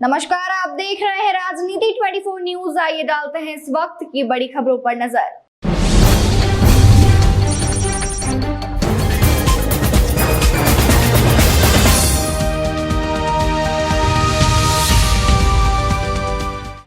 नमस्कार, आप देख रहे हैं राजनीति 24 न्यूज। आइए डालते हैं इस वक्त की बड़ी खबरों पर नजर।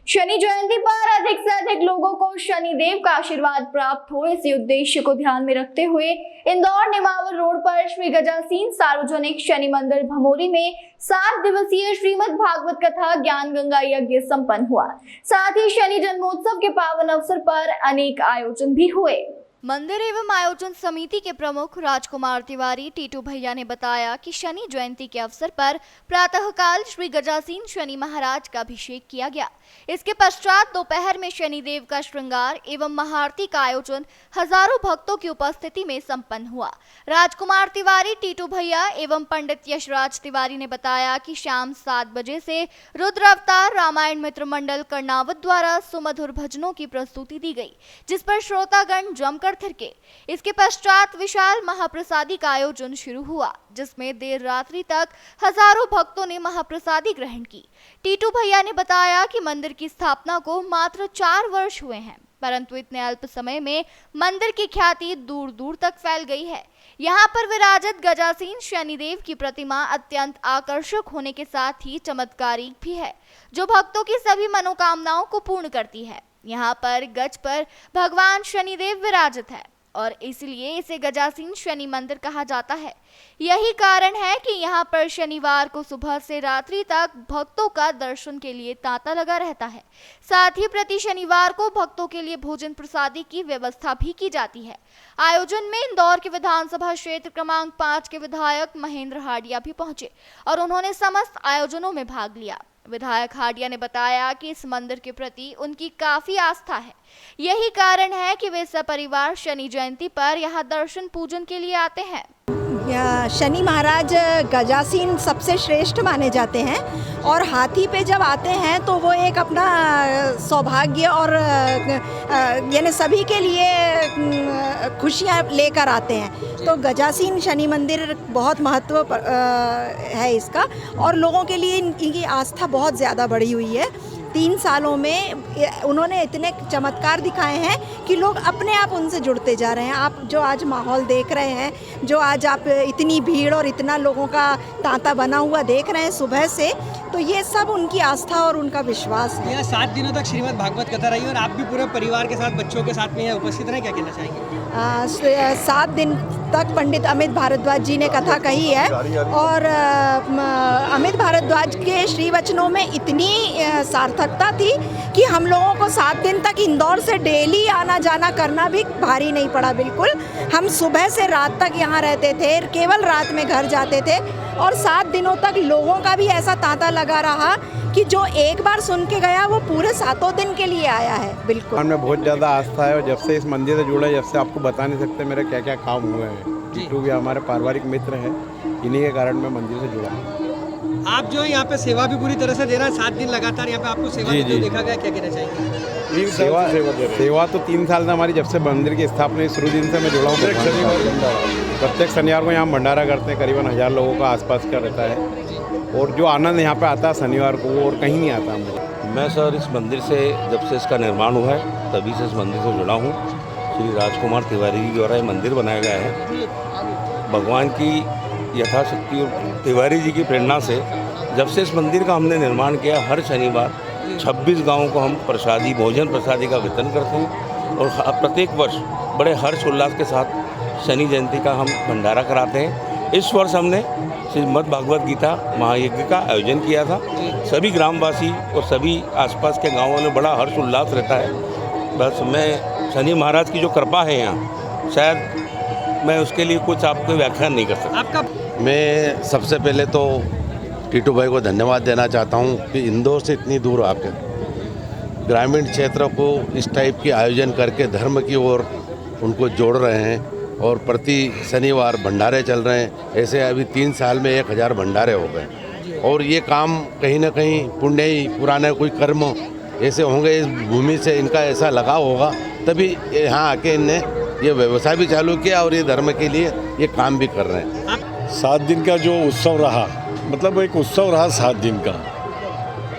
शनि जयंती पर अधिक से अधिक लोगों को शनिदेव का आशीर्वाद प्राप्त हो, इसी उद्देश्य को ध्यान में रखते हुए इंदौर नेमावर रोड पर श्री गजासीन सार्वजनिक शनि मंदिर भमोरी में 7 दिवसीय श्रीमद् भागवत कथा ज्ञान गंगा यज्ञ संपन्न हुआ। साथ ही शनि जन्मोत्सव के पावन अवसर पर अनेक आयोजन भी हुए। मंदिर एवं आयोजन समिति के प्रमुख राजकुमार तिवारी टीटू भैया ने बताया कि शनि जयंती के अवसर पर प्रातःकाल श्री गजासीन शनि महाराज का अभिषेक किया गया। इसके पश्चात दोपहर में शनिदेव का श्रृंगार एवं महाआरती का आयोजन हजारों भक्तों की उपस्थिति में संपन्न हुआ। राजकुमार तिवारी टीटू भैया एवं पंडित यशराज तिवारी ने बताया कि शाम 7 बजे से रुद्र अवतार रामायण मित्र मंडल कर्णावत द्वारा सुमधुर भजनों की प्रस्तुति दी गई, जिस पर श्रोतागण जमकर थिरके। इसके पश्चात विशाल महाप्रसादी का आयोजन शुरू हुआ, जिसमें देर रात्रि तक हजारों भक्तों ने महाप्रसादी ग्रहण की। टीटू भैया ने बताया कि मंदिर की स्थापना को मात्र 4 वर्ष हुए हैं, परंतु इतने अल्प समय में मंदिर की ख्याति दूर दूर तक फैल गई है। यहाँ पर विराजत गजासीन शनिदेव की प्रतिमा अत्यंत आकर्षक होने के साथ ही चमत्कारिक भी है, जो भक्तों की सभी मनोकामनाओं को पूर्ण करती है। यहाँ पर गज पर भगवान शनिदेव विराजित है और इसलिए इसे गजासीन शनि मंदिर कहा जाता है। यही कारण है कि यहाँ पर शनिवार को सुबह से रात्रि तक भक्तों का दर्शन के लिए तांता लगा रहता है। साथ ही प्रति शनिवार को भक्तों के लिए भोजन प्रसादी की व्यवस्था भी की जाती है। आयोजन में इंदौर के विधानसभा क्षेत्र क्रमांक 5 के विधायक महेंद्र हाडिया भी पहुंचे और उन्होंने समस्त आयोजनों में भाग लिया। विधायक हाडिया ने बताया कि इस मंदिर के प्रति उनकी काफी आस्था है। यही कारण है कि वे सपरिवार शनि जयंती पर यहाँ दर्शन पूजन के लिए आते हैं। शनि महाराज गजासीन सबसे श्रेष्ठ माने जाते हैं और हाथी पे जब आते हैं तो वो एक अपना सौभाग्य और यानी सभी के लिए खुशियाँ लेकर आते हैं। तो गजासीन शनि मंदिर बहुत महत्व है इसका और लोगों के लिए इनकी आस्था बहुत ज़्यादा बढ़ी हुई है। 3 सालों में उन्होंने इतने चमत्कार दिखाए हैं कि लोग अपने आप उनसे जुड़ते जा रहे हैं। आप जो आज माहौल देख रहे हैं, जो आज आप इतनी भीड़ और इतना लोगों का तांता बना हुआ देख रहे हैं सुबह से, तो ये सब उनकी आस्था और उनका विश्वास है। यहाँ 7 दिनों तक श्रीमद् भागवत कथा रही और आप भी पूरे परिवार के साथ, बच्चों के साथ में यहाँ उपस्थित रहे, क्या कहना चाहेंगे? 7 दिन तक पंडित अमित भारद्वाज जी ने कथा कही है और अमित भारद्वाज के श्री वचनों में इतनी सार्थकता थी कि हम लोगों को 7 दिन तक इंदौर से डेली आना जाना करना भी भारी नहीं पड़ा। बिल्कुल, हम सुबह से रात तक यहाँ रहते थे, केवल रात में घर जाते थे और 7 दिनों तक लोगों का भी ऐसा तांता लगा रहा कि जो एक बार सुन के गया वो पूरे 7 दिन के लिए आया है। बिल्कुल, हमें बहुत ज़्यादा आस्था है और जब से इस मंदिर से जुड़े, जब से आपको बता नहीं सकते मेरे क्या क्या काम हुए हैं। टीटू भी हमारे पारिवारिक मित्र हैं, इन्हीं के कारण मैं मंदिर से जुड़ा हूँ। आप जो यहाँ पे सेवा भी पूरी तरह से दे रहे हैं, 7 दिन लगातार यहाँ पे आपको सेवा देते देखा गया, क्या कहना चाहेंगे? सेवा तो 3 साल से हमारी, जब से मंदिर की स्थापना शुरू दिन से मैं जुड़ा हूँ। प्रत्येक शनिवार को यहाँ भंडारा करते हैं, करीबन 1000 लोगों का आसपास का रहता है और जो आनंद यहाँ पे आता है शनिवार को, वो और कहीं नहीं आता मुझे। मैं सर इस मंदिर से, जब से इसका निर्माण हुआ है तभी से इस मंदिर से जुड़ा हूँ। श्री राजकुमार तिवारी जी द्वारा ये मंदिर बनाया गया है। भगवान की यथाशक्ति और तिवारी जी की प्रेरणा से जब से इस मंदिर का हमने निर्माण किया, हर शनिवार 26 गाँवों को हम भोजन प्रसादी का वितरण करते हैं और प्रत्येक वर्ष बड़े हर्ष उल्लास के साथ शनि जयंती का हम भंडारा कराते हैं। इस वर्ष हमने श्रीमद् भागवत गीता महायज्ञ का आयोजन किया था। सभी ग्रामवासी और सभी आसपास के गाँवों में बड़ा हर्ष उल्लास रहता है। बस मैं शनि महाराज की जो कृपा है यहाँ, शायद मैं उसके लिए कुछ आपको व्याख्यान नहीं कर सकता। आपका मैं सबसे पहले तो टीटू भाई को धन्यवाद देना चाहता हूँ कि इंदौर से इतनी दूर आकर ग्रामीण क्षेत्रों को इस टाइप के आयोजन करके धर्म की ओर उनको जोड़ रहे हैं और प्रति शनिवार भंडारे चल रहे हैं। ऐसे अभी 3 साल में 1000 भंडारे हो गए और ये काम कहीं ना कहीं पुण्य ही, पुराने कोई कर्म ऐसे होंगे, इस भूमि से इनका ऐसा लगाव होगा, तभी यहाँ आके इनने ये व्यवसाय भी चालू किया और ये धर्म के लिए ये काम भी कर रहे हैं। 7 दिन का जो उत्सव रहा, मतलब एक उत्सव रहा 7 दिन का,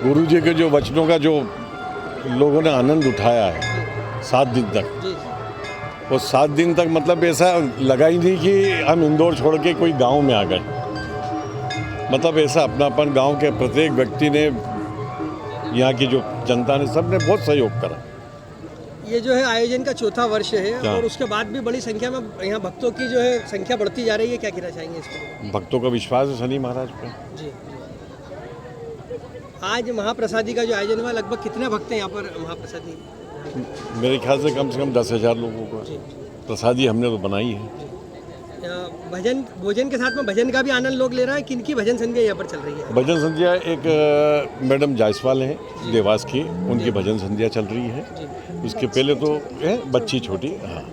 गुरु जी के जो वचनों का जो लोगों ने आनंद उठाया है 7 दिन तक, जी वो 7 दिन तक मतलब ऐसा लगा ही नहीं कि हम इंदौर छोड़ के कोई गांव में आ गए। मतलब ऐसा अपनापन गांव के प्रत्येक व्यक्ति ने, यहाँ की जो जनता ने, सब ने बहुत सहयोग करा। ये जो है आयोजन का 4था वर्ष है क्या? और उसके बाद भी बड़ी संख्या में यहाँ भक्तों की जो है संख्या बढ़ती जा रही है, क्या कहना चाहेंगे इस पर? भक्तों का विश्वास है शनि महाराज पे। जी आज महाप्रसादी का जो आयोजन हुआ, लगभग कितने भक्त हैं यहाँ पर महाप्रसादी? मेरे ख्याल से कम 10,000 लोगों को जी प्रसादी हमने तो बनाई है। भजन भोजन के साथ में भजन का भी आनंद लोग ले रहे हैं। किनकी भजन संध्या यहाँ पर चल रही है? भजन संध्या एक मैडम जायसवाल हैं देवास की, उनकी भजन संध्या चल रही है। उसके पहले तो है बच्ची छोटी। हाँ,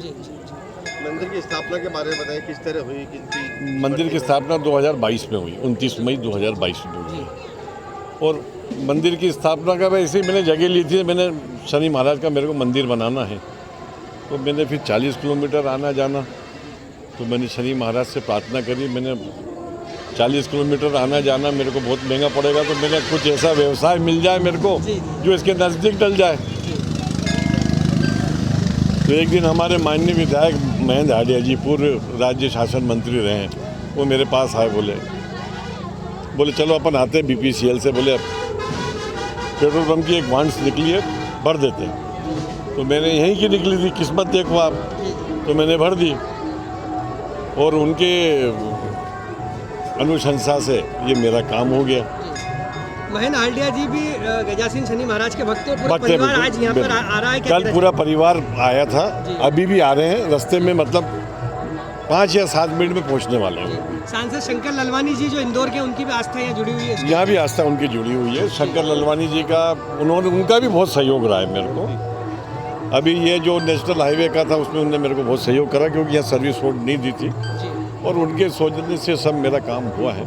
मंदिर की स्थापना के बारे में बताएं, किस तरह हुई, किनकी? मंदिर की स्थापना 2022 में हुई, 29 मई 2022 में हुई। और मंदिर की स्थापना का वैसे ही मैंने जगह ली थी, मैंने शनि महाराज का मेरे को मंदिर बनाना है, तो मैंने फिर 40 किलोमीटर आना जाना, तो मैंने शनि महाराज से प्रार्थना करी। मैंने 40 किलोमीटर आना जाना मेरे को बहुत महंगा पड़ेगा, तो मैंने कुछ ऐसा व्यवसाय मिल जाए मेरे को जो इसके नज़दीक डल जाए। तो एक दिन हमारे माननीय विधायक महेंद्र हाडिया जी, पूर्व राज्य शासन मंत्री रहे हैं, वो मेरे पास आए, बोले चलो अपन आते हैं BPCL से, बोले पेट्रोल पंप की एक वांस निकली है, भर देते हैं। तो मैंने यहीं की निकली थी, किस्मत देखो आप, तो मैंने भर दी। और उनके अनुशंसा से ये मेरा काम हो गया। महेंद्र हाल्डिया जी भी गजासीन शनि महाराज के भक्त हैं। पूरा भक्त हैं, परिवार बिल्कुल, आज यहाँ पर आ रहा है, क्या कल पूरा परिवार आया था, जी। अभी भी आ रहे हैं, रास्ते में मतलब 5 या 7 मिनट में पहुंचने वाले हैं। सांसद शंकर ललवानी जी जो इंदौर के, उनकी भी आस्था यहाँ जुड़ी हुई है। यहाँ भी आस्था उनकी जुड़ी हुई है। शंकर ललवानी जी का, उनका भी बहुत सहयोग रहा है मेरे को। अभी ये जो नेशनल हाईवे का था उसमें उन्होंने मेरे को बहुत सहयोग करा, क्योंकि यहाँ सर्विस रोड नहीं दी थी, और उनके सोचने से सब मेरा काम हुआ है।